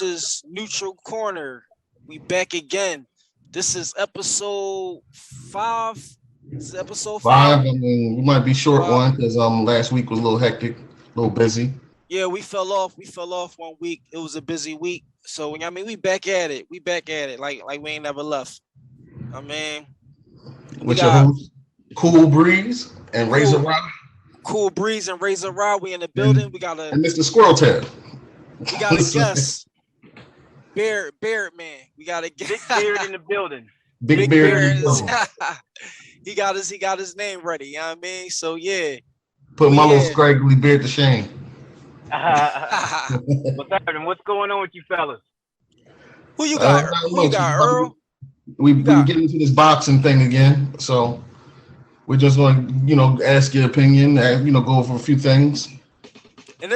This is Neutral Corner. We back again. This is episode 5. This is episode 5. I mean, we might be short one because last week was a little hectic, a little busy. Yeah, we fell off. We fell off 1 week. It was a busy week. So I mean, we back at it. We back at it. Like we ain't never left. I mean, with your host, Cool Breeze and Razor Rod. Cool Breeze and Razor Rod. We in the building. We got and Mr. Squirrel Tail. We got a guest. Beard Man. We got a guest. Big Beard in the building. Big Beard. He got his name ready. You know what I mean? So yeah. Put my little scraggly beard to shame. What's happening? What's going on with you fellas? Who you got? Who you got, Eorrl? We getting into this boxing thing again, so we're just going to, ask your opinion and go over a few things. And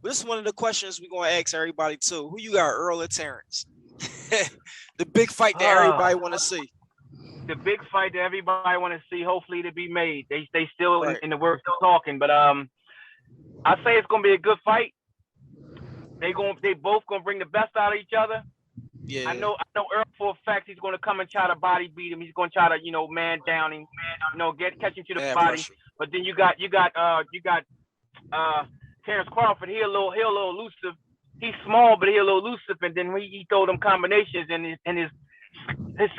this is one of the questions we're going to ask everybody too. Who you got, Eorrl or Terrence? The big fight that everybody want to see. The big fight that everybody want to see. Hopefully to be made. They still in the works of talking, but I say it's gonna be a good fight. They both gonna bring the best out of each other. Yeah. I know Eorrl for a fact he's gonna come and try to body beat him. He's gonna try to man down him, catch him to the body. Pressure. But then you got Terrence Crawford. He a little elusive. He's small, but he a little elusive. And then he throw them combinations, and his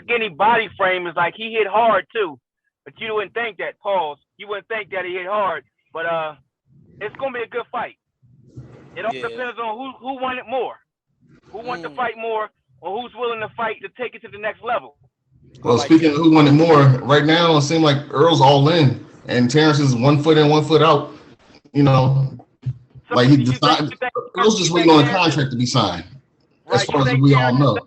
skinny body frame is like he hit hard too. But you wouldn't think that. Pause. You wouldn't think that he hit hard, but it's gonna be a good fight. It all depends on who wanted more, who wants to fight more, or who's willing to fight to take it to the next level. Well, speaking of who wanted more, right now it seems like Earl's all in, and Terrence is 1 foot in, 1 foot out. Like he decided. Earl's just waiting on a contract to be signed. As far as we all know.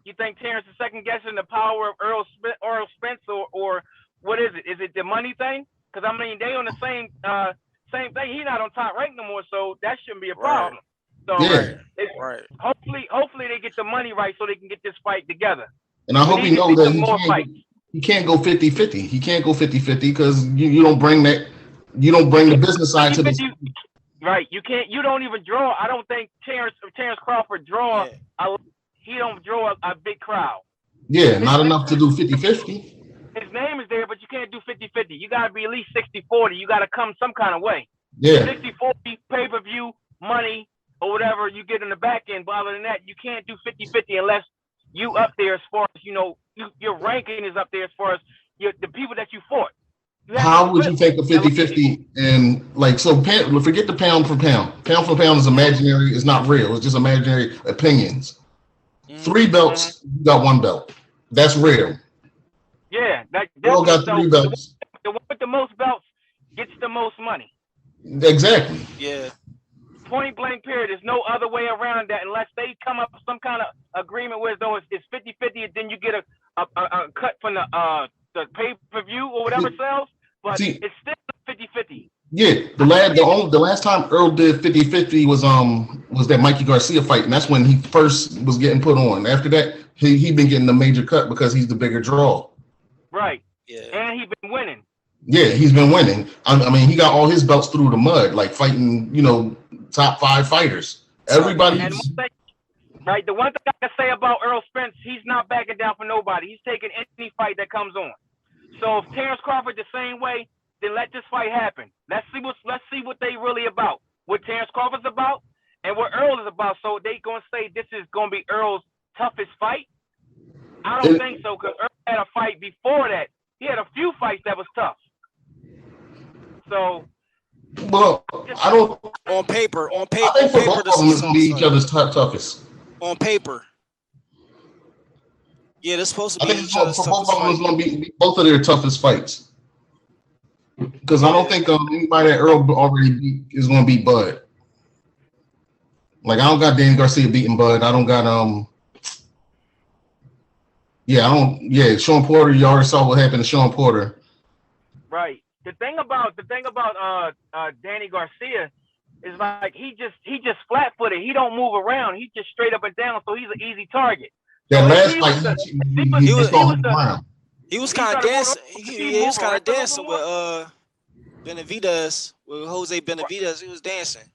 You think Terrence is second guessing the power of Eorrl Spence, or what is it? Is it the money thing? Because I mean they on the same thing. He's not on top rank no more, so that shouldn't be a problem. So hopefully they get the money right so they can get this fight together. And I hope he knows that he can't go 50-50. He can't go 50-50 because you don't bring that. You don't bring the business side to this. Right. You can't. You don't even draw. I don't think Terrence Crawford draw. He don't draw a big crowd. Yeah, not enough to do 50-50. His name is there, but you can't do 50-50. You got to be at least 60-40. You got to come some kind of way. Yeah. 60-40, pay-per-view, money, or whatever you get in the back end. But other than that, you can't do 50-50 unless you up there as far as, your ranking is up there as far as the people that you fought. How would you take a 50-50 and forget the pound for pound. Pound for pound is imaginary. It's not real. It's just imaginary opinions. 3 belts, you got 1 belt. That's real. Yeah, Eorrl got 3 belts. The one with the most belts gets the most money. Exactly. Yeah. Point blank period. There's no other way around that unless they come up with some kind of agreement where it's 50-50 and then you get a cut from the pay-per-view or whatever sells. But it's still 50-50. Yeah, the last time Eorrl did 50-50 was that Mikey Garcia fight, and that's when he first was getting put on. After that, he been getting the major cut because he's the bigger draw. Right. Yeah. And he's been winning. Yeah, he's been winning. I mean, he got all his belts through the mud, like fighting, top 5 fighters. Everybody. Right. The one thing I can say about Eorrl Spence, he's not backing down for nobody. He's taking any fight that comes on. So if Terrence Crawford the same way, then let this fight happen. Let's see what they really about. What Terrence Crawford's about and what Eorrl is about. So they gonna say this is gonna be Earl's toughest fight. I don't think so, because Eorrl had a fight before that. He had a few fights that was tough. So, well, I don't. On paper. I think for both of them is gonna be each other's toughest. On paper. Yeah, they're supposed to be each other's toughest. Both of them is gonna be both of their toughest fights. Because I don't think anybody that Eorrl already beat is gonna beat Bud. Like I don't got Danny Garcia beating Bud. I don't got Sean Porter. You already saw what happened to Sean Porter. Right. The thing about Danny Garcia is like he just flat footed. He don't move around. He's just straight up and down. So he's an easy target. That last fight, he was kind of dancing. He was kind of dancing with Benavidez, with Jose Benavidez. He was dancing.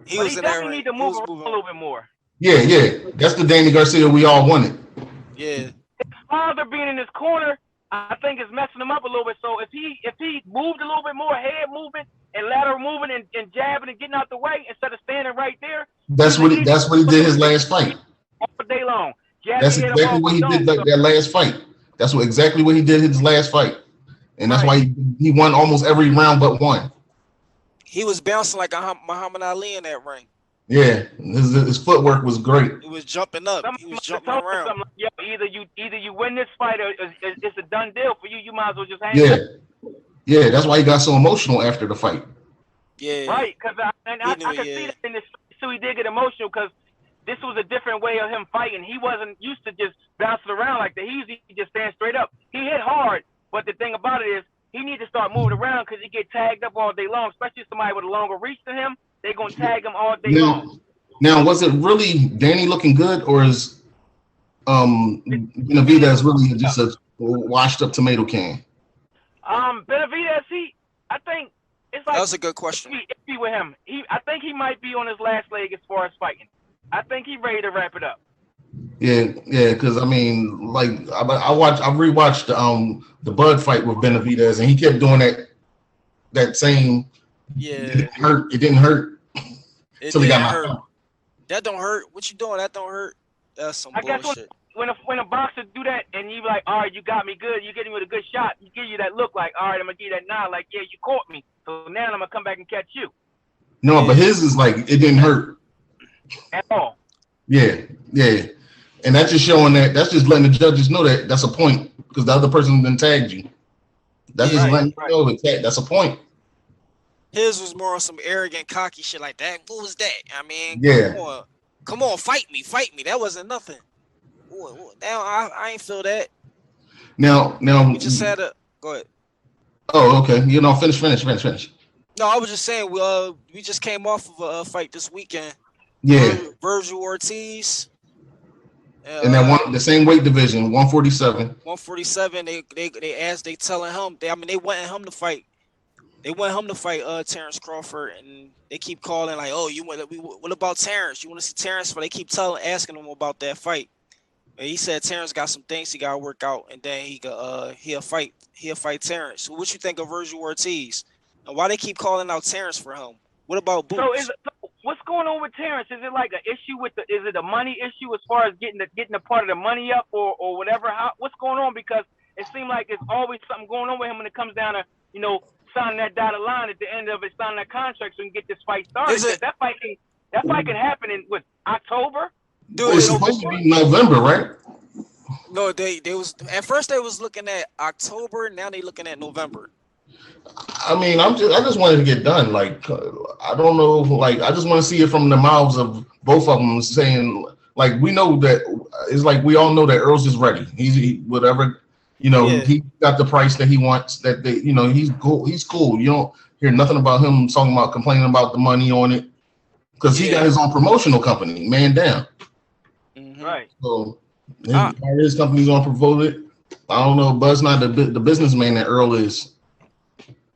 He but was he in that definitely ring. need to move around a little bit more. Yeah. That's the Danny Garcia we all wanted. Yeah. His father being in his corner, I think is messing him up a little bit. So if he moved a little bit more, head movement and lateral movement and jabbing and getting out the way instead of standing right there. That's what he did his last fight. All day long. That's exactly what he did that last fight. That's exactly what he did his last fight. And that's why he won almost every round but one. He was bouncing like a Muhammad Ali in that ring. Yeah, his footwork was great. He was jumping up. He was jumping around. Like, yo, either you win this fight or it's a done deal for you. You might as well just hang up. Yeah, that's why he got so emotional after the fight. Yeah, right. Because I can see that in this. So he did get emotional because this was a different way of him fighting. He wasn't used to just bouncing around like that. He usually just stand straight up. He hit hard, but the thing about it is he need to start moving around because he get tagged up all day long, especially somebody with a longer reach than him. They're going to tag him all day long. Now, was it really Danny looking good, or is Benavidez really just a washed up tomato can? Benavidez, I think it's like that was a good question. Iffy with him. I think he might be on his last leg as far as fighting. I think he's ready to wrap it up. Yeah, because I mean, like I rewatched the Bud fight with Benavidez, and he kept doing that same. Yeah, it didn't hurt until he got knocked out. That don't hurt. What you doing? That don't hurt. That's some bullshit. Guess when a boxer do that and you be like, all right, you got me good. You get him with a good shot. You give you that look like, all right, I'm gonna give you that nod. Like, yeah, you caught me. So now I'm gonna come back and catch you. No, but his is like it didn't hurt at all. Yeah, and that's just showing that's just letting the judges know that that's a point because the other person then tagged you. That's just letting you know that's a point. His was more on some arrogant, cocky shit like that. What was that? I mean, come on, fight me. That wasn't nothing. Now I ain't feel that. Now we just had a go ahead. Oh, okay. Finish. No, I was just saying we just came off of a fight this weekend. Yeah. Vergil Ortiz. And that the same weight division, 147. 147. They telling him they wanted him to fight. They want him to fight Terrence Crawford, and they keep calling like, "Oh, what about Terrence? You want to see Terrence?" But they keep asking him about that fight. And he said Terrence got some things he got to work out, and then he'll fight Terrence. So what you think of Vergil Ortiz, and why they keep calling out Terrence for him? What about Boots? So what's going on with Terrence? Is it like an issue is it a money issue as far as getting a part of the money up or whatever? What's going on? Because it seems like it's always something going on with him when it comes down to signing that dotted line at the end of it, signing that contract so we can get this fight started. That fight can happen in October. Dude, it's supposed to be November, right? No, they was at first they was looking at October. Now they looking at November. I mean, I just wanted to get done. Like, I don't know. Like, I just want to see it from the mouths of both of them saying, like, we know that it's like we all know that Earl's is ready. He whatever. He got the price that he wants. That he's cool. He's cool. You don't hear nothing about him complaining about the money on it because he got his own promotional company, Man Down. Mm-hmm. Right. So his company's on promote it. I don't know. Bud's not the businessman that Earl is.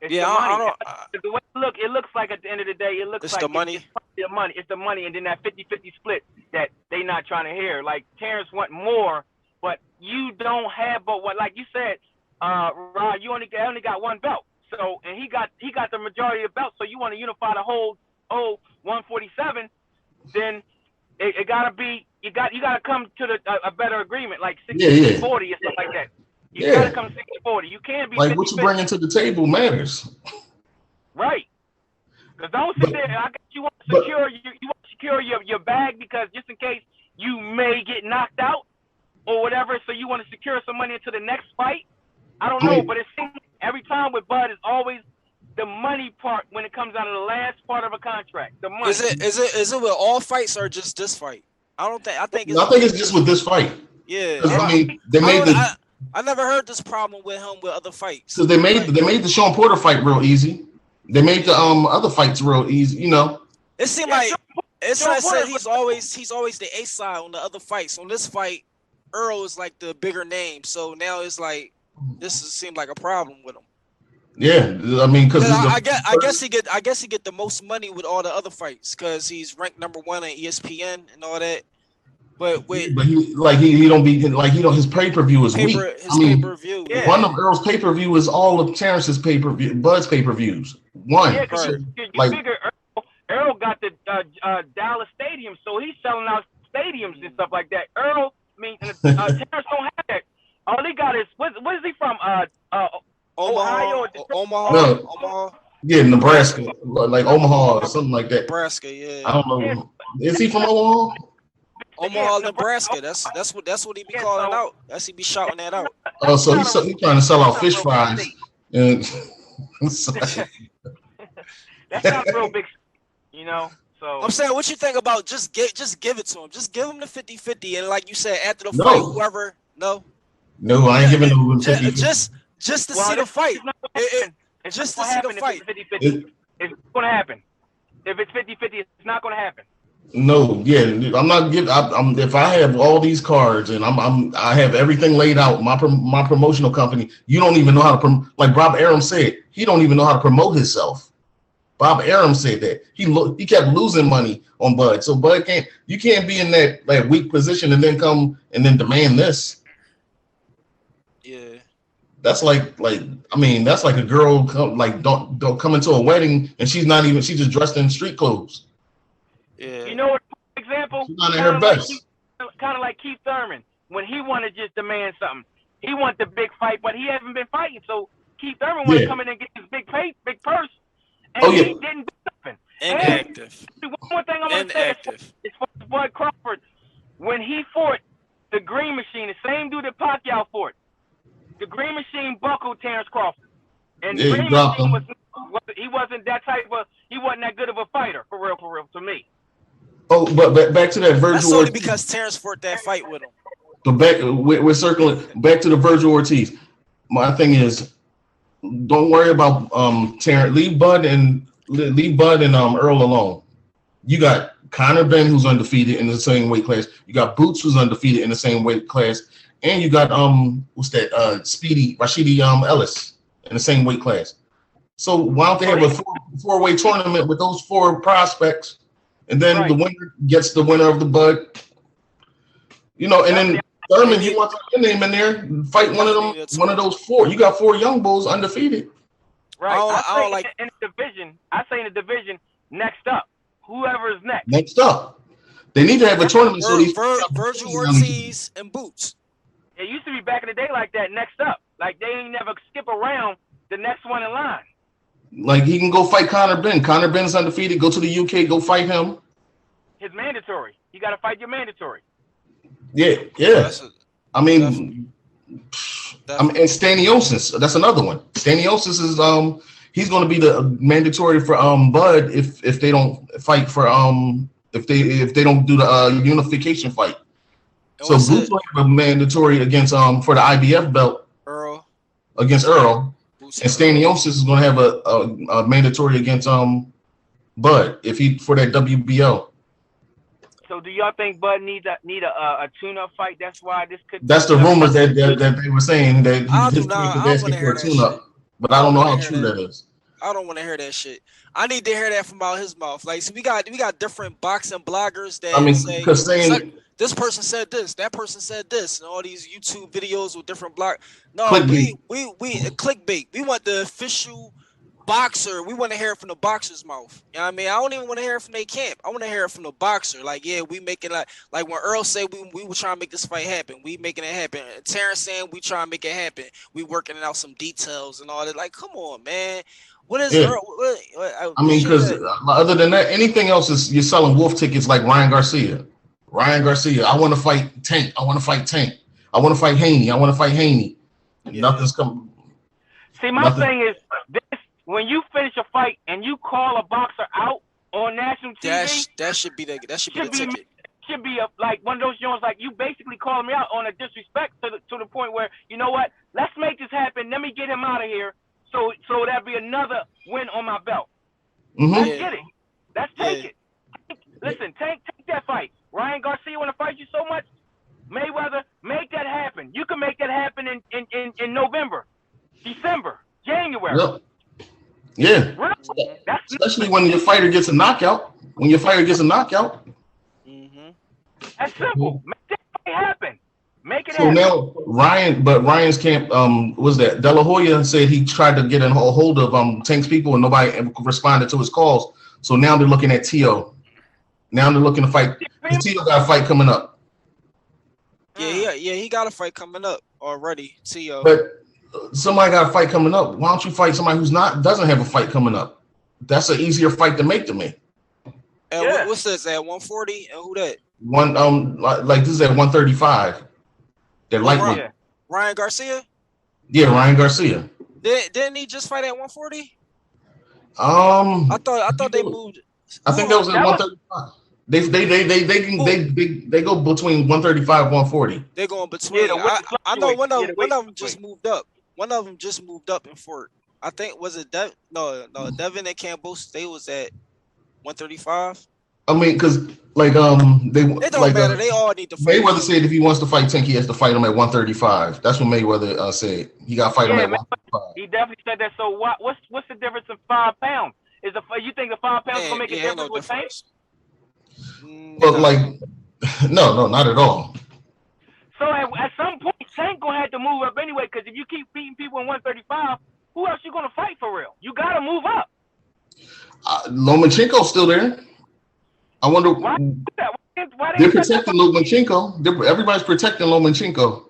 It's the way it looks like at the end of the day, it looks like the money. It's the money, and then that 50-50 split that they not trying to hear. Like Terrence want more. But you don't have, like you said, Rod, you only got one belt. So, and he got the majority of the belts. So you want to unify the whole 147? Then it gotta be you gotta come to a better agreement, like 60-40 or something like that. You gotta come 60-40. You can't be like 50-50. What you bringing to the table matters. Right. Because don't sit there. I guess you want to secure your bag because just in case you may get knocked out. Or whatever, so you want to secure some money into the next fight? I don't know, but it seems every time with Bud is always the money part when it comes down to the last part of a contract. The money. Is it with all fights or just this fight? I think it's just with this fight. Yeah. I mean, I never heard this problem with him with other fights. So they made the Sean Porter fight real easy. They made the other fights real easy. It seemed like I said he's always the A side on the other fights. On this fight, Eorrl is like the bigger name, so now it's like this seemed like a problem with him. Yeah, I mean, because I guess he get the most money with all the other fights because he's ranked number 1 on ESPN and all that. But with he don't be like his pay-per-view is weak. His pay-per-view. Yeah. One of Earl's pay-per-view is all of Terrence's pay-per-view, Bud's pay-per-views. One. Yeah, because you figure Eorrl got the Dallas Stadium, so he's selling out stadiums and stuff like that. Terrence don't have that. All he got is what is he from? Ohio? Omaha. Yeah, Nebraska, like Omaha or something like that. Nebraska, yeah. I don't know. Is he from Omaha? Omaha, Nebraska. That's what he be calling out. That's he be shouting that out. Oh, so he's trying to sell out fish fries. And that's not real big, So I'm saying, what you think about just give it to him. Just give him the 50-50, and like you said, after the fight, whoever No, I ain't giving him 50. Just to see the fight. Just to see the fight. It's going to happen. If it's 50-50, it's not going to happen. No, yeah, I'm not giving. If I have all these cards and I have everything laid out, my promotional company, you don't even know how to like Bob Arum said, he don't even know how to promote himself. Bob Arum said that he kept losing money on Bud, so Bud you can't be in that weak position and then come and then demand this. Yeah, that's like that's like a girl don't come into a wedding and she's just dressed in street clothes. Yeah. You know what? For example, she's not at her best. Kind of like Keith Thurman when he wanted to just demand something. He wanted the big fight, but he hasn't been fighting. So Keith Thurman wanted to come in and get his big purse, and he didn't do nothing. Inactive. One more thing I want to say is for Bud Crawford, when he fought the Green Machine, the same dude that Pacquiao fought, the Green Machine buckled Terence Crawford, and the Green Machine he wasn't that good of a fighter for real to me. Oh, but back to that Vergil Ortiz. That's only because Terence fought that fight with him. But we're circling back to the Vergil Ortiz. My thing is, don't worry about Terence. Leave Bud and Eorrl alone. You got Conor Benn, who's undefeated in the same weight class. You got Boots, who's undefeated in the same weight class, and you got Speedy Rashidi Ellis in the same weight class. So why don't they have a four-way tournament with those 4 prospects? And then the winner gets the winner of the Bud. And then Thurman, you want your name in there, fight one of those 4. You got 4 young bulls undefeated. Right. I don't like in the division. I say in the division, next up, whoever is next. Next up, they need to have a tournament. So these Vergil Ortiz and Boots. It used to be back in the day like that. Next up, like they ain't never skip around the next one in line. Like he can go fight Conor Benn. Conor Benn's undefeated. Go to the UK. Go fight him. His mandatory. You got to fight your mandatory. Yeah. And Staniosis. That's another one. Staniosis is he's going to be the mandatory for Bud if they don't fight for if they don't do the unification fight. So Boots will have a mandatory against for the IBF belt. Eorrl. Against Eorrl. And Staniosis is going to have a mandatory against Bud if he for that WBO. So do y'all think Bud need a tune-up fight? That's why this could. That's the rumors that they were saying that he's asking for a tune-up, but I don't know how true that is. I don't want to hear that shit. I need to hear that from out his mouth. Like, so we got different boxing bloggers that say this person said this, that person said this, and all these YouTube videos with different block. No, we clickbait. We want the official boxer. We want to hear it from the boxer's mouth. You know what I mean? I don't even want to hear it from their camp. I want to hear it from the boxer. Like, yeah, we making like when Eorrl said we were trying to make this fight happen. We making it happen. Terence saying we trying to make it happen. We working out some details and all that. Like, come on, man. What is Eorrl? Because other than that, anything else is you're selling wolf tickets like Ryan Garcia. I want to fight Tank. I want to fight Tank. I want to fight Haney. I want to fight Haney. Yeah. Nothing's coming. See, my thing is this: when you finish a fight and you call a boxer out on national TV, that should be the ticket. Should be like one of those joints. Like you basically calling me out on a disrespect to the point where you know what? Let's make this happen. Let me get him out of here. So that'd be another win on my belt. Mm-hmm. Let's get it. Let's take it. Listen, take that fight. Ryan Garcia want to fight you so much. Mayweather, make that happen. You can make that happen in November, December, January. Yep. Yeah. Really? Especially when your fighter gets a knockout. When your fighter gets a knockout. That's simple. Make that fight happen. Make it So happen. now Ryan's camp, was that De La Hoya said he tried to get a hold of Tank's people and nobody responded to his calls. So now they're looking at Tio. Now they're looking to fight. Tio got a fight coming up. Yeah, he got a fight coming up already. Tio. But somebody got a fight coming up. Why don't you fight somebody doesn't have a fight coming up? That's an easier fight to make to me. And what's this at 140? And who that? Like this is at 135. They're lightweight. Ryan Garcia? Yeah, Ryan Garcia. Didn't he just fight at 140? I thought they moved. I think that was at 135. They go between 135 140. They're going between. I know one of them just moved up. One of them just moved up in Fort. I think was it No, Devin and Campos. They was at 135. I mean, because it don't matter. They all need to fight. Mayweather said if he wants to fight Tank, he has to fight him at 135. That's what Mayweather said. You got to fight him at 135. He definitely said that. So what's the difference in 5 pounds? You think the 5 pounds gonna make a difference with Tank? But no, not at all. So at some point, Tank gonna have to move up anyway. Because if you keep beating people in 135, who else you gonna fight for real? You gotta move up. Lomachenko's still there. I wonder why they're protecting Lomachenko. Everybody's protecting Lomachenko.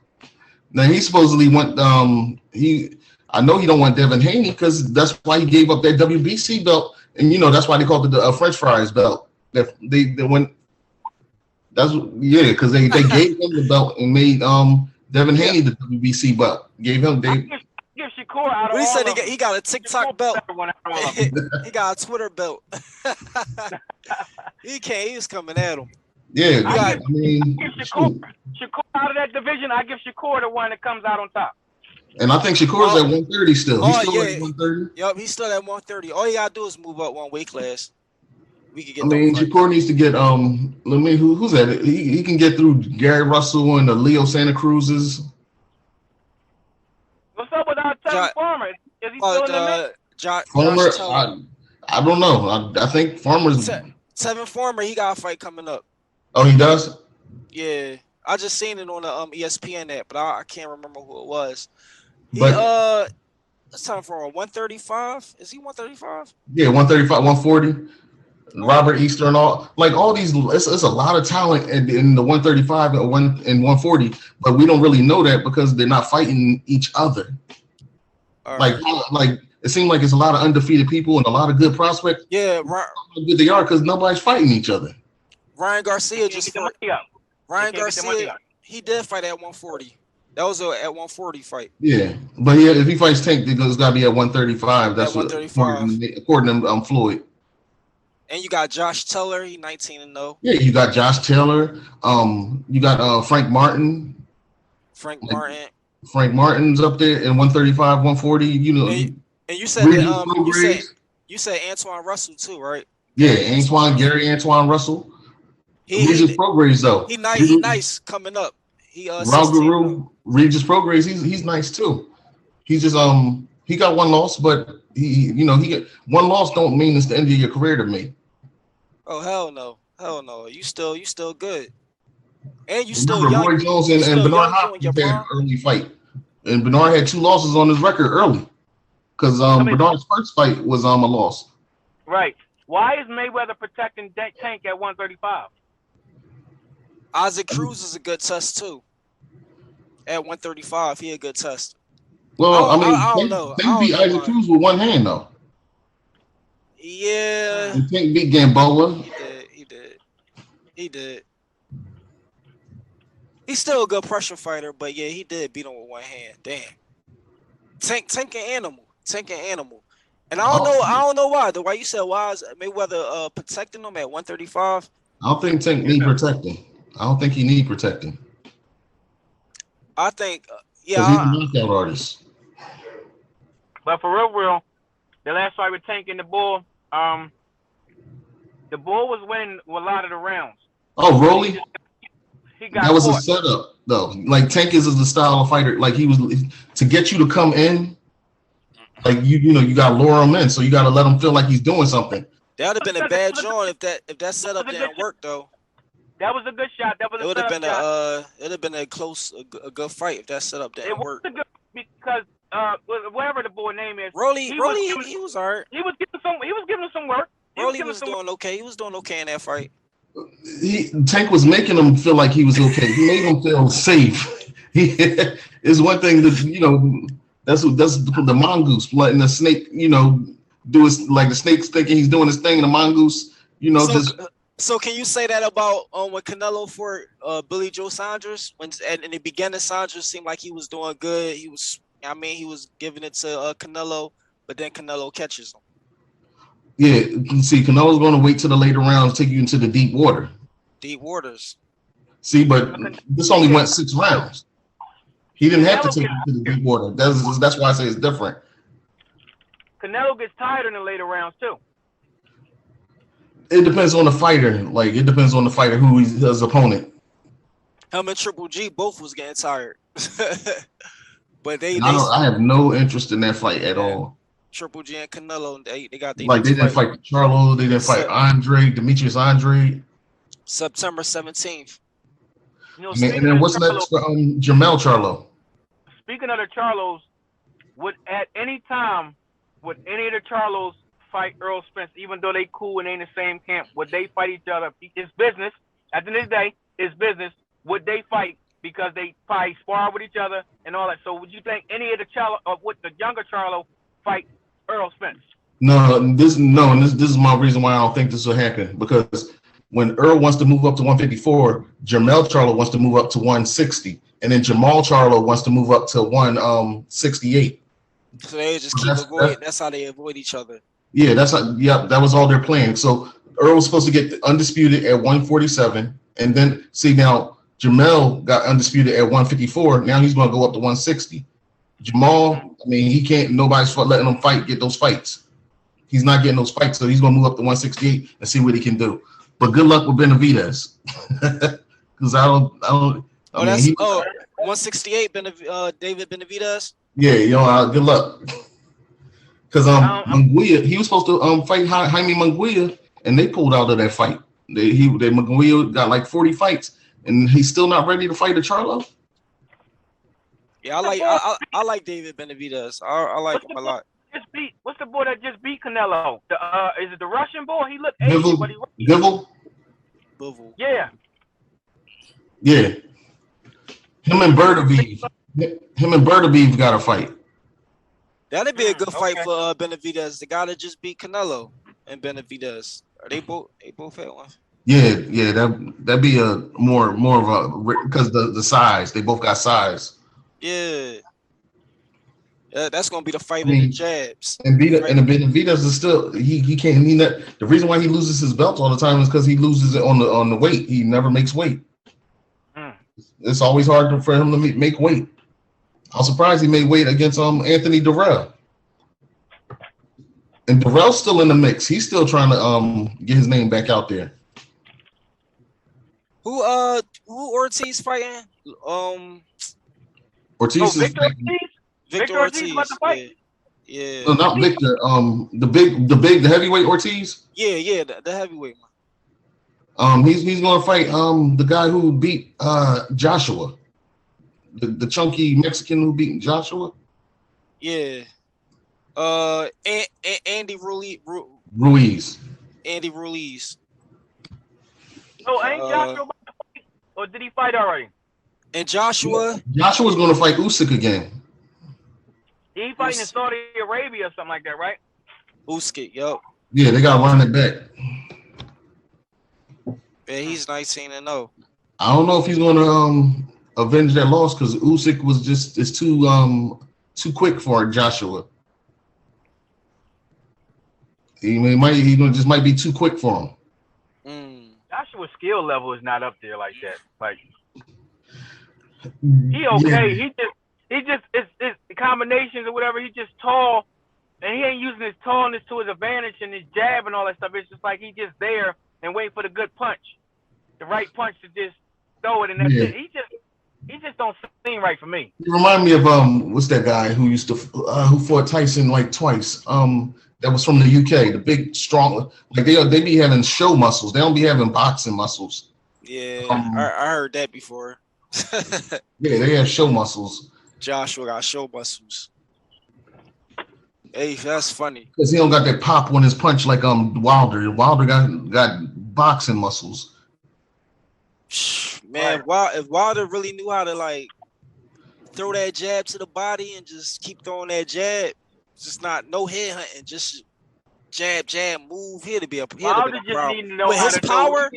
Now he supposedly went. I know he don't want Devin Haney because that's why he gave up that WBC belt, and that's why they called it the French fries belt. They went. Because they gave him the belt and made Devin Haney the WBC belt. Gave him Give Shakur out of he said all he got a TikTok belt. He got a Twitter belt. He was coming at him. Yeah, I give Shakur out of that division. I give Shakur the one that comes out on top. And I think Shakur's at 130 still. He's still at 130. Yep, he's still at 130. All you gotta do is move up one weight class. We can get. Shakur needs to get who's at it? He can get through Gary Russell and the Leo Santa Cruz's. What's up with our Tevin Farmer? Is he still in the mix? Farmer, I don't know. I think Farmer's Tevin Farmer. He got a fight coming up. Oh, he does. Yeah, I just seen it on the ESPN app, but I can't remember who it was. It's time for 135. Is he 135? Yeah, 135, 140. Robert Easter and all these. It's a lot of talent in the 135 and 140, but we don't really know that because they're not fighting each other. Like it seems like it's a lot of undefeated people and a lot of good prospects. Yeah, how good they are because nobody's fighting each other. Ryan Garcia just fought. Ryan Garcia, he did fight at 140. That was at 140 fight. Yeah, but if he fights Tank, it's got to be at 135. That's what according to Floyd. And you got Josh Taylor, he 19-0. Yeah, you got Josh Taylor. You got Frank Martin. Frank Martin's up there in 135, 140. And you said you said Antoine Russell too, right? Yeah, Antoine Russell. Regis Prograis though. He nice coming up. Regis Prograis, he's nice too. He's just he got one loss, but he get one loss don't mean it's the end of your career to me. Oh hell no! You still good, and you still young. Roy Jones and Bernard Hopkins had an early fight, and Bernard had 2 losses on his record early, because Bernard's first fight was a loss. Right. Why is Mayweather protecting Tank at 135? Isaac Cruz is a good test too. At 135, he a good test. Well, I don't know. Tank beat Isaac Cruz with one hand though. Yeah. And Tank beat Gamboa. He did. He's still a good pressure fighter, but yeah, he did beat him with one hand. Damn. Tank an animal. And I don't know why. Why you said why is Mayweather protecting him at 135? I don't think Tank need protecting. I don't think he need protecting. I think he's a knockout artist. But for real, the last fight with Tank and the Bull, the Bull was winning a lot of the rounds. Oh, really? That was a setup, though. Like Tank is the style of fighter. Like he was to get you to come in Like you know, you got to lure him in, so you got to let him feel like he's doing something. That would have been a bad joint if that setup didn't work though. That was a good shot. That was it would have been shot. It would have been a good fight if that setup didn't work. It was good because whatever the boy name is, Rolly, he was alright. He was giving him some work. Rolly was doing okay. He was doing okay in that fight. Tank was making him feel like he was okay. He made him feel safe. It's one thing that, you know, that's the mongoose letting the snake, you know, do his, like the snake's thinking he's doing his thing, and the mongoose, you know, So can you say that about when Canelo fought Billy Joe Saunders? When in the beginning, Saunders seemed like he was doing good. He was giving it to Canelo, but then Canelo catches him. Yeah, see, Canelo's going to wait till the later rounds, take you into the deep water. Deep waters. See, but this only went 6 rounds. He didn't have to take you to the deep water. That's why I say it's different. Canelo gets tired in the later rounds too. It depends on the fighter. Like, it depends on the fighter who is his opponent. Him and Triple G both was getting tired. But I have no interest in that fight at all. Triple G and Canelo, they got the like they didn't fight Charlo, they didn't fight Demetrius Andre. September 17th. You know, and then what's next for Jermell Charlo? Speaking of the Charlos, would any of the Charlos fight Earl Spence, even though they cool and they in the same camp? Would they fight each other? It's business. At the end of the day, it's business. Would they fight because they probably spar with each other and all that? So would you think any of the the younger Charlo fight Earl Spence? This is my reason why I don't think this will happen, because when Earl wants to move up to 154, Jermell Charlo wants to move up to 160, and then Jamal Charlo wants to move up to 168. So they just keep avoiding. That's how they avoid each other. Yeah, that was all they're playing. So Earl was supposed to get undisputed at 147, and then see now Jermell got undisputed at 154. Now he's going to go up to 160. Jamal, I mean, he can't. Nobody's letting him get those fights. He's not getting those fights, so he's going to move up to 168 and see what he can do. But good luck with Benavidez, because I don't. 168, David Benavidez. Yeah, good luck. Because Munguia, he was supposed to fight Jaime Munguia, and they pulled out of that fight. Munguia got like 40 fights, and he's still not ready to fight a Charlo. Yeah, I like David Benavidez. I like him a lot. What's the boy that just beat Canelo? Is it the Russian boy? He looked Asian, but he Bivol. Yeah. Him and Berdaviv got a fight. That'd be a good fight for Benavidez. The guy that just beat Canelo and Benavidez. Are they both had one? Yeah, that'd be a more of a, because the size. They both got size. Yeah. That's gonna be the fight of the jabs. And Benavidez is still he can't. The reason why he loses his belt all the time is because he loses it on the weight. He never makes weight. It's always hard for him to make weight. I'm surprised he made weight against Anthony Durrell. And Durrell's still in the mix. He's still trying to get his name back out there. Who Ortiz fighting? Ortiz is Victor Ortiz about to fight? Yeah. No, not Victor. The heavyweight Ortiz. Yeah, the heavyweight one. He's gonna fight the guy who beat Joshua, the chunky Mexican who beat Joshua. Yeah. Andy Ruiz. Andy Ruiz. Oh, ain't Joshua about to fight? Or did he fight already? And Joshua's going to fight Usyk again. He fighting in Saudi Arabia or something like that, right? Usyk, yup. Yeah, they got to run it back. Yeah, he's 19-0. I don't know if he's going to avenge that loss, because Usyk is too quick for Joshua. He might be too quick for him. Joshua's skill level is not up there like that. Like, he okay. Yeah. He just it's the combinations or whatever. He's just tall, and he ain't using his tallness to his advantage and his jab and all that stuff. It's just like he's just there and waiting for the good punch, the right punch to just throw it. And that's it. He just don't seem right for me. You remind me of what's that guy who used to who fought Tyson like twice? That was from the UK, the big strong, like they be having show muscles. They don't be having boxing muscles. Yeah, I heard that before. Yeah, they have show muscles. Joshua got show muscles. Hey, that's funny. Because he don't got that pop on his punch like Wilder. Wilder got boxing muscles. Man, if Wilder really knew how to like throw that jab to the body and just keep throwing that jab, just not no head hunting, just jab, move here to be a Wilder just need to know with how his to power.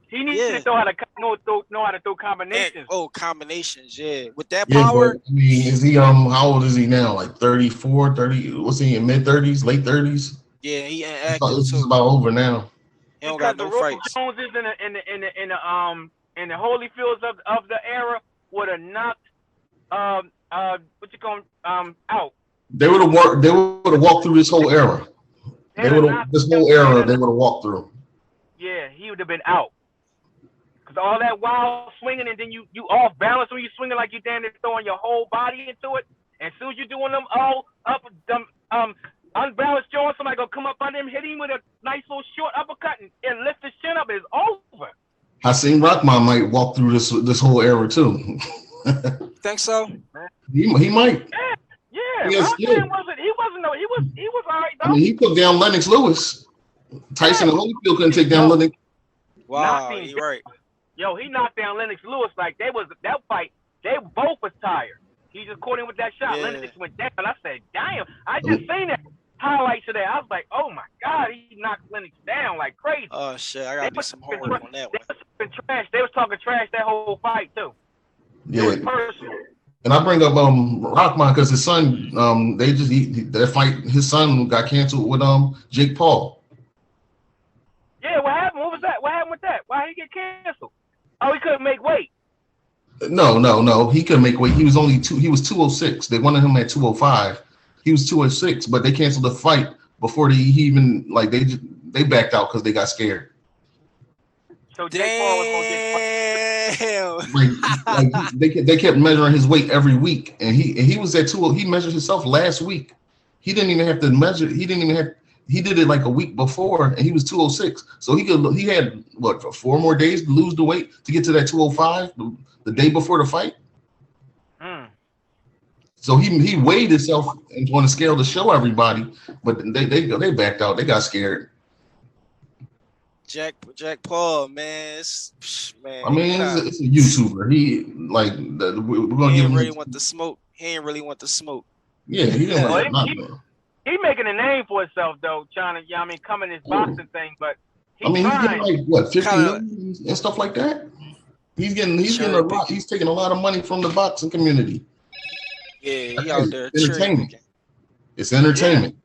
He needs to know how to throw combinations. Combinations, yeah. With that Yeah, power. but, I mean, is he how old is he now? Like 34, 30? What's he in mid-30s, late 30s? Yeah, he ain't active too. It's about over now. He don't got no fights. Joneses in the Holyfields of the era would have knocked out. They would have walked through this whole era. They would have walked through. Yeah, he would have been out. Cause all that wild swinging and then you off balance when you swinging like you damn near throwing your whole body into it. And as soon as you're doing them all up unbalanced joints, somebody gonna come up on him, hit him with a nice little short uppercut and lift his chin up. It's over. Hasim Rahman might walk through this whole era too. Think so? He might. Yeah. He was all right though. I mean, he took down Lennox Lewis. Tyson and Holyfield couldn't take down Lennox. Wow, you're right. Yo, he knocked down Lennox Lewis like that fight. They both was tired. He just caught him with that shot. Yeah. Lennox went down. I said, damn. I just seen that highlights of that. I was like, oh my God, he knocked Lennox down like crazy. Oh shit, I gotta do some homework on that one. They was talking trash that whole fight too. Yeah. It was personal. And I bring up Rahman because his son, that fight, his son got canceled with Jake Paul. Yeah, what happened? What was that? What happened with that? Why did he get canceled? Oh, he couldn't make weight. No. He couldn't make weight. He was 206. They wanted him at 205. He was 206, but they canceled the fight before he even they backed out because they got scared. So Jake Paul was gonna get they kept measuring his weight every week, and he was at 2. He measured himself last week. He didn't even have to measure. He did it like a week before, and he was 206. So he had for 4 more days to lose the weight to get to that 205 the day before the fight. So he weighed himself on a scale to show everybody, but they backed out. They got scared. Jack Paul, man, man. I mean, it's a YouTuber. We're gonna give him. Really want the smoke. He ain't really want the smoke. Yeah, he didn't want He making a name for himself though, trying to coming this boxing thing, but he's getting like what 50 million and stuff like that. He's getting a lot. He's taking a lot of money from the boxing community. Yeah, he out there. Entertainment. It's entertainment.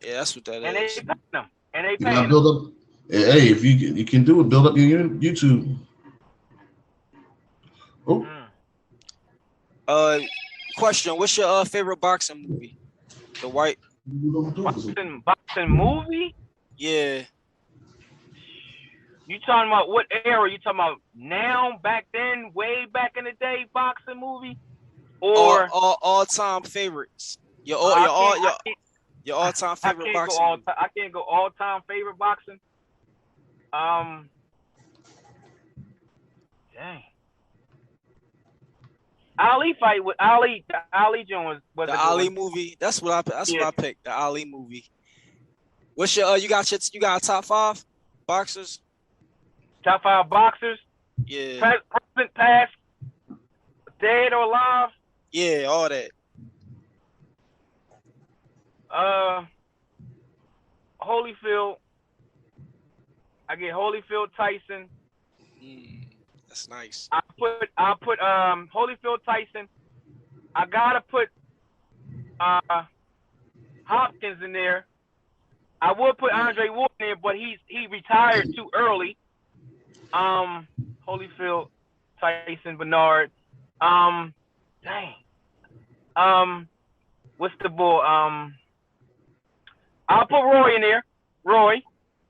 Yeah, that's what that is. And they paying them. And they paying them. Hey, if you can do it, build up your YouTube. Oh. Question: what's your favorite boxing movie? The white boxing movie? Yeah. You talking about what era? You talking about now, back then, way back in the day, boxing movie, or all time favorites? Your all time favorite boxing. I can't go all time favorite boxing. Dang. Ali fight with Ali. The Ali Jones was the Ali movie. That's what I picked. The Ali movie. What's your you got a top 5 boxers? Top 5 boxers? Yeah. Present, past, dead or alive? Yeah, all that. Holyfield. I get Holyfield, Tyson. That's nice. I'll put Holyfield, Tyson. I gotta put Hopkins in there. I would put Andre Ward in there, but he retired too early. Holyfield, Tyson, Bernard. Dang. What's the bull? I'll put Roy in there. Roy.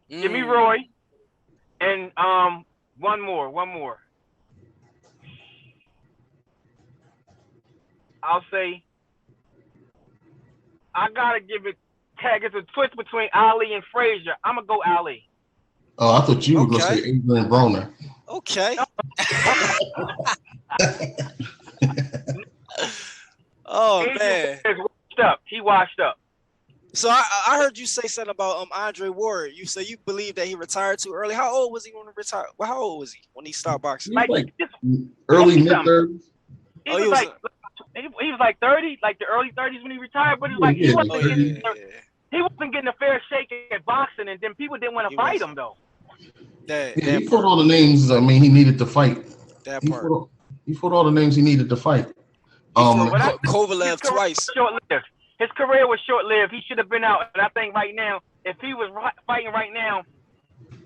Give me Roy. And one more. I'll say I gotta give it. Tag it's a twist between Ali and Frazier. I'm gonna go Ali. Oh, I thought you were gonna say Adrian Broner. Okay. Oh man. He washed up. So I heard you say something about Andre Ward. You say you believe that he retired too early. How old was he when he retired? Well, how old was he when he stopped boxing? Like early mid-30s. He was like 30, like the early 30s when he retired. But he wasn't getting a fair shake at boxing, and then people didn't want to fight him though. He fought all the names. I mean, he needed to fight. That part. He fought all the names he needed to fight. Kovalev twice. Short-lived. His career was short-lived. He should have been out. And I think right now, if he was fighting right now,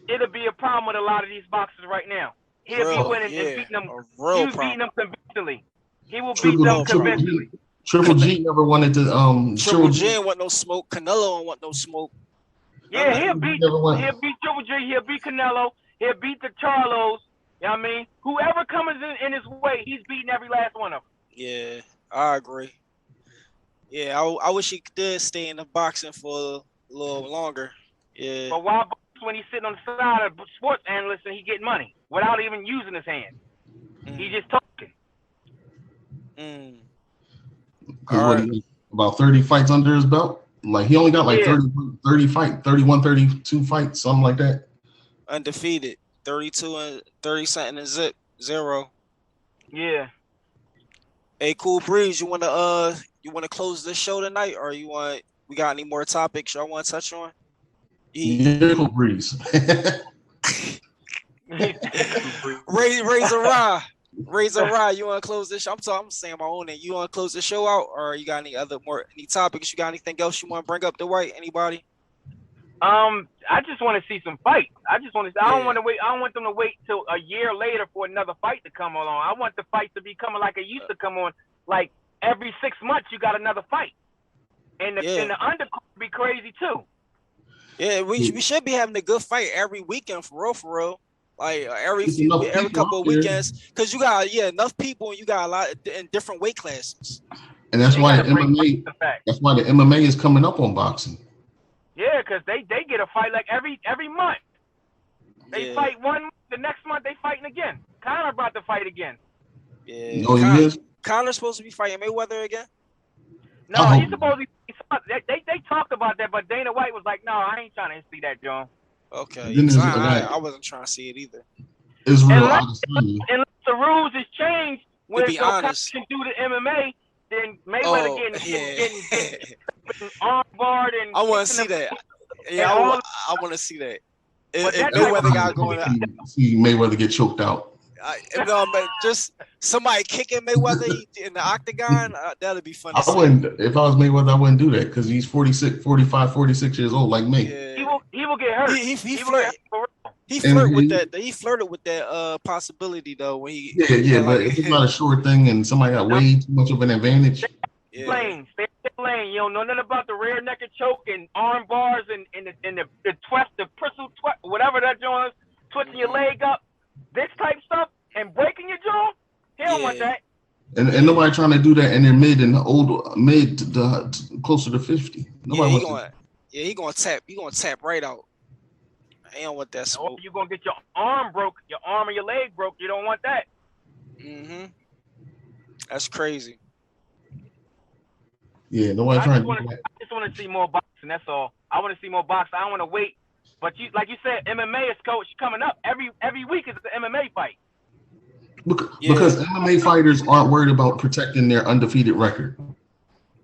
it'll be a problem with a lot of these boxers right now. He'll be winning and beating them. He's beating them convincingly. He will beat them convincingly. Triple G never wanted to. Triple G ain't want no smoke. Canelo don't want no smoke. Yeah, he'll beat Triple G. He'll beat Canelo. He'll beat the Charlos. You know what I mean? Whoever comes in his way, he's beating every last one of them. Yeah, I agree. Yeah, I wish he did stay in the boxing for a little longer. Yeah. But why when he's sitting on the side of sports analyst and he getting money without even using his hand? He just talking. About 30 fights under his belt. Like he only got like 30 fight, 31, 32 fights, something like that. Undefeated. 32 and 30 something and zero. Yeah. Hey, Cool Breeze, you wanna close this show tonight, or we got any more topics y'all want to touch on? Yeah, Cool Breeze. Razor Rye, you want to close this show? I'm saying my own name. You want to close the show out, or you got any topics? You got anything else you want to bring up, Dwight? Anybody? I just want to see some fights. I don't want to wait. I don't want them to wait till a year later for another fight to come along. I want the fight to be coming like it used to come on. Like every 6 months, you got another fight, and the undercard be crazy too. Yeah, we should be having a good fight every weekend for real. Like every couple of weekends, because you got enough people and you got a lot in different weight classes. And that's why the MMA is coming up on boxing. Yeah, because they get a fight like every month. They fight one month, the next month they fighting again. Conor about to fight again. Yeah. No, he is. Conor's supposed to be fighting Mayweather again? No, he's supposed to be. They talked about that, but Dana White was like, "No, I ain't trying to see that, John." Okay, I wasn't trying to see it either. It's real unless the rules has changed, where Conor can do the MMA, then Mayweather getting armbarred and. I want to see that. Yeah, I want to see that. If Mayweather got going, see Mayweather get choked out. But just somebody kicking Mayweather in the octagon, that'd be funny. I wouldn't. If I was Mayweather, I wouldn't do that because he's 46 years old, like me. Yeah. He will get hurt. He flirted with that. He flirted with that possibility though when he. Yeah, but if it's not a short thing and somebody got way too much of an advantage. Stay lane. You don't know nothing about the rear naked choke and arm bars and the twist, the pistol twist, whatever that joint is, twisting your leg up, this type stuff, and breaking your jaw. He don't want that. And nobody trying to do that in their mid to closer to 50. Nobody he gonna tap. He gonna tap right out. I don't want that smoke. You gonna get your arm broke, your arm or your leg broke. You don't want that. That's crazy. Yeah, nobody trying to. I just want to see more boxing. That's all. I want to see more boxing. I don't want to wait. But like you said, MMA is coming up. Every week is an MMA fight. Because MMA fighters aren't worried about protecting their undefeated record.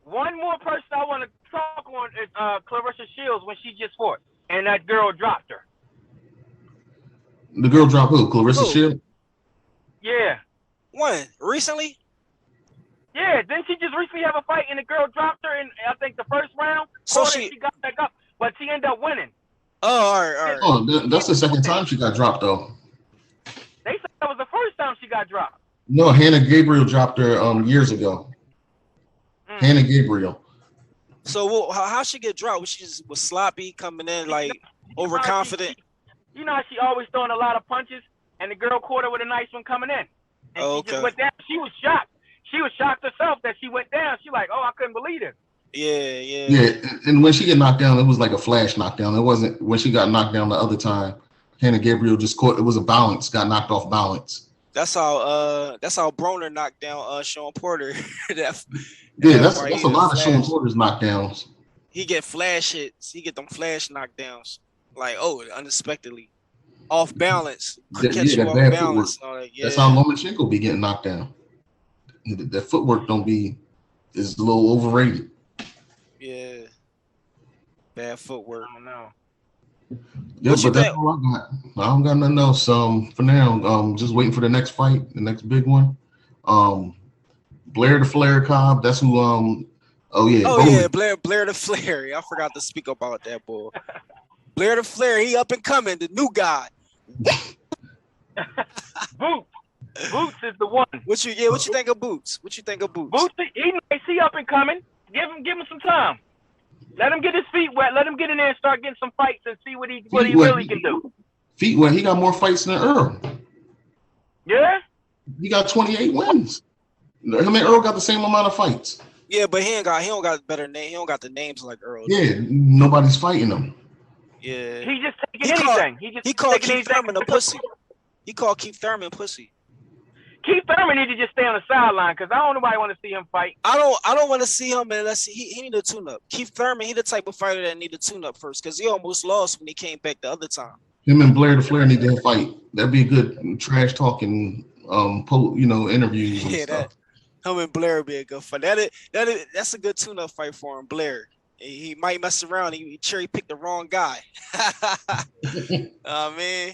One more person I want to talk on is Clarissa Shields when she just fought, and that girl dropped her. The girl dropped who? Clarissa Shields? Yeah. When? Recently? Yeah, didn't she just recently have a fight and the girl dropped her in, I think, the first round? So she got back up, but she ended up winning. Oh, all right. Oh, that's the second time she got dropped, though. They said that was the first time she got dropped. No, Hannah Gabriel dropped her years ago. Hannah Gabriel. So how she get dropped? She just was sloppy coming in, like overconfident. You know how she always throwing a lot of punches, and the girl caught her with a nice one coming in. And she just went down. She was shocked. she was shocked herself that she went down. She like, oh, I couldn't believe it. Yeah, and when she get knocked down, it was like a flash knockdown. It wasn't when she got knocked down the other time. Hannah Gabriel just caught. It was a balance. Got knocked off balance. That's how Broner knocked down Sean Porter. That's a lot of Sean Porter's knockdowns. He get flash hits. He get them flash knockdowns. Like, oh, unexpectedly. Off balance. Catch you off balance. That's how Lomachenko be getting knocked down. That footwork is a little overrated. Yeah. Bad footwork. I don't know. Yeah, but that's all I got. I don't got nothing else. For now, just waiting for the next fight, the next big one. Blair the Flair Cobb. That's who. Blair the Flair. I forgot to speak about that boy. Blair the Flair. He up and coming. The new guy. Boots is the one. What you think of Boots? Boots, he up and coming. Give him some time. Let him get his feet wet. Let him get in there and start getting some fights and see what he really can do. Feet wet. He got more fights than Eorrl. Yeah. He got 28 wins. Him and Eorrl got the same amount of fights. Yeah, but he don't got better name. He don't got the names like Eorrl. Yeah, nobody's fighting him. Yeah. He just taking anything. He called Keith Thurman a pussy. He called Keith Thurman pussy. Keith Thurman need to just stay on the sideline because I don't nobody want to see him fight. I don't want to see him unless he need a tune-up. Keith Thurman, he the type of fighter that need a tune-up first because he almost lost when he came back the other time. Him and Blair the Flair need to fight. That'd be a good trash talking interviews. And stuff. Him and Blair would be a good fight. That's a good tune-up fight for him. Blair. He might mess around. He cherry picked the wrong guy. Man.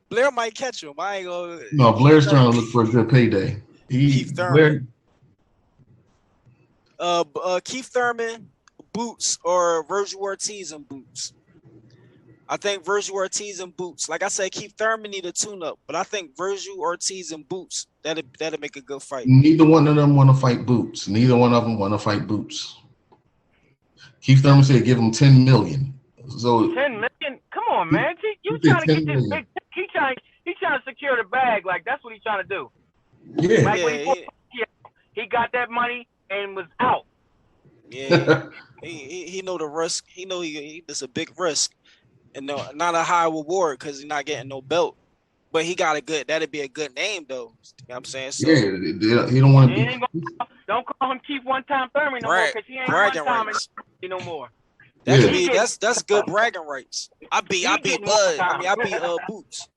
Blair might catch him. I ain't gonna. No, Blair's trying to look for a good payday. Keith Thurman. Keith Thurman, Boots, or Vergil Ortiz and Boots. I think Vergil Ortiz and Boots. Like I said, Keith Thurman need a tune-up, but I think Vergil Ortiz and Boots that'll make a good fight. Neither one of them want to fight Boots. Neither one of them want to fight Boots. Keith Thurman said give him $10 million. So 10 million? Come on, man. You trying to get this big? He trying to secure the bag. Like that's what he's trying to do. Yeah. Like he got that money and was out. Yeah. he know the risk. He know it's a big risk and not a high reward because he's not getting no belt. But he got that'd be a good name though. You know what I'm saying? So, yeah, he don't want to be. Don't call him Keith One Time Thurman no more because he ain't one time no more. That's good bragging rights. I beat Bud. I beat Boots.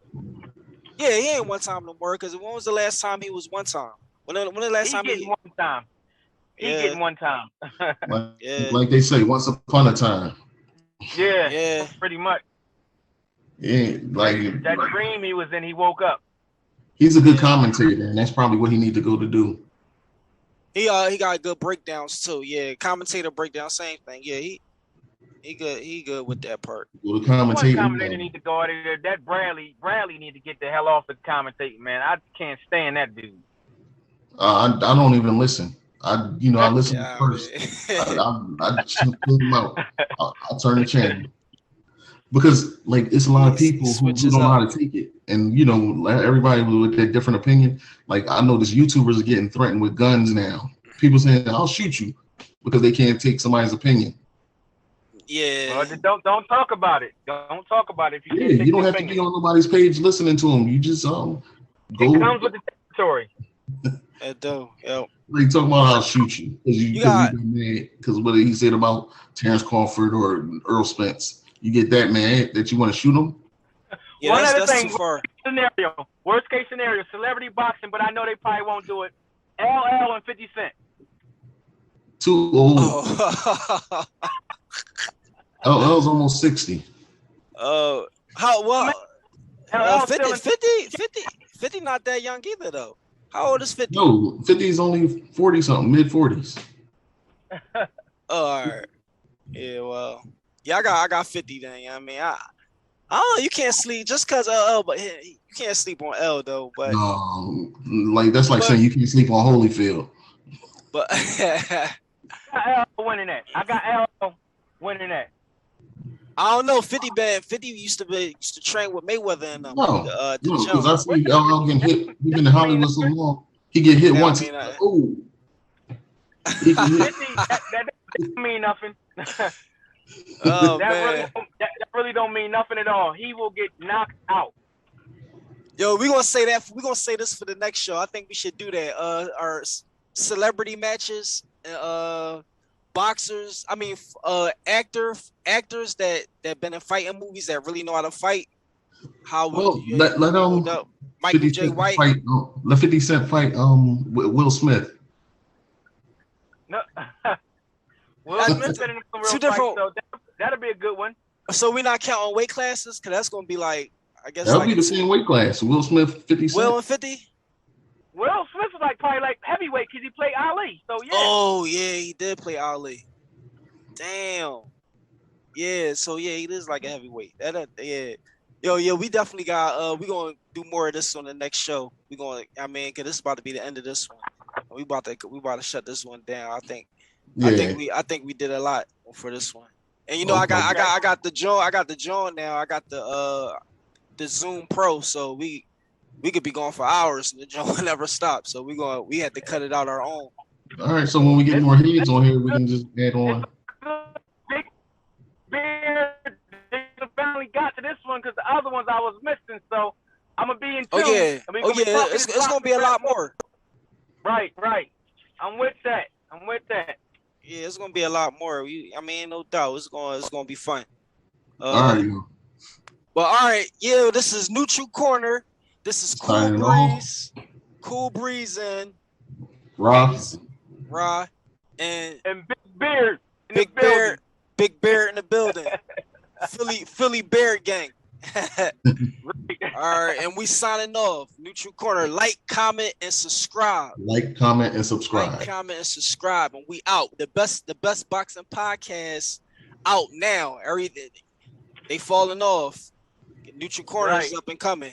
Yeah, he ain't one time no more. Because when was the last time he was one time? When the last time he one time? He getting one time. Like they say, once upon a time. Yeah, pretty much. Yeah, like that dream he was in, he woke up. He's a good commentator, and that's probably what he need to go to do. He got good breakdowns too. Yeah, commentator breakdown, same thing. Yeah, he good with that part. Well, the commentator need to go out of there. That Bradley need to get the hell off the commentating, man. I can't stand that dude. I don't even listen. I listen first. I just put him out. I turn the channel because like it's a lot of people who don't know how to take it, and everybody with their different opinion. Like I know this YouTubers are getting threatened with guns now. People saying I'll shoot you because they can't take somebody's opinion. Yeah. Well, don't talk about it. Don't talk about it. If you don't have to be on nobody's page listening to them. You just go. It comes with the territory. It do. Yep. Like talking about how I'll shoot you because you got mad because what he said about Terrence Crawford or Earl Spence. You get that mad that you want to shoot him. Yeah, One that's other thing. Too far. Worst case scenario. Celebrity boxing, but I know they probably won't do it. LL and 50 Cent. Too old. LL's almost 60. How well? 50 not that young either though. How old is 50? No, 50 is only 40 something, mid 40s. Oh, all right. Yeah, well, yeah, I got 50 then. I mean, I don't know. You can't sleep just because L, but you can't sleep on L though. But like that's like saying you can't sleep on Holyfield. But I got L winning that. I don't know. 50 used to train with Mayweather and them. No, because I see LL getting hit. He's been in Hollywood so long. He get hit Now, once. I mean, Oh. He can hit. 50, that doesn't mean nothing. oh that man. really don't mean nothing at all. He will get knocked out. Yo, we're gonna say that. We're gonna say this for the next show. I think we should do that. Our celebrity matches, boxers. I mean, actors that been in fighting movies that really know how to fight. How would Well, let Michael 50 J. Cent White? fight. Let 50 Cent fight. Will Smith. No, well, That's Smith's been in some real two fights, different- so that'll be a good one. So we're not counting weight classes, cause that's gonna be like, I guess That'll like be the same weight class. Will Smith, 50 Cent. Will and 50. Will Smith was probably like heavyweight because he played Ali. So yeah. Oh yeah, he did play Ali. Damn. Yeah, so yeah, he is like a heavyweight. Yeah. Yo, we definitely got we gonna do more of this on the next show. We gonna, I mean, cause this is about to be the end of this one. We about to shut this one down. I think we did a lot for this one. And you know, Okay. I got the John now. I got the Zoom Pro, so we could be going for hours and the John will never stop. So we had to cut it out our own. All right, so when we get more heads on here, we can just add on. Big Beard, they finally got to this one because the other ones I was missing. So I'm gonna be in tune. Oh yeah, It's it's gonna be a lot more. Right. I'm with that. Yeah, it's gonna be a lot more. I mean, no doubt, it's gonna be fun. All right. But all right, yeah, this is Neutral Corner. This is Cool Breeze, and Ross. Ra, and Big Beard. Big Bear in the building. Philly Bear Gang. All right, and we signing off. Neutral Corner. Like, comment, and subscribe. Like, comment, and subscribe. Like, comment, and subscribe, and we out. The best boxing podcast out now. Everything they falling off. Neutral Corner is up and coming.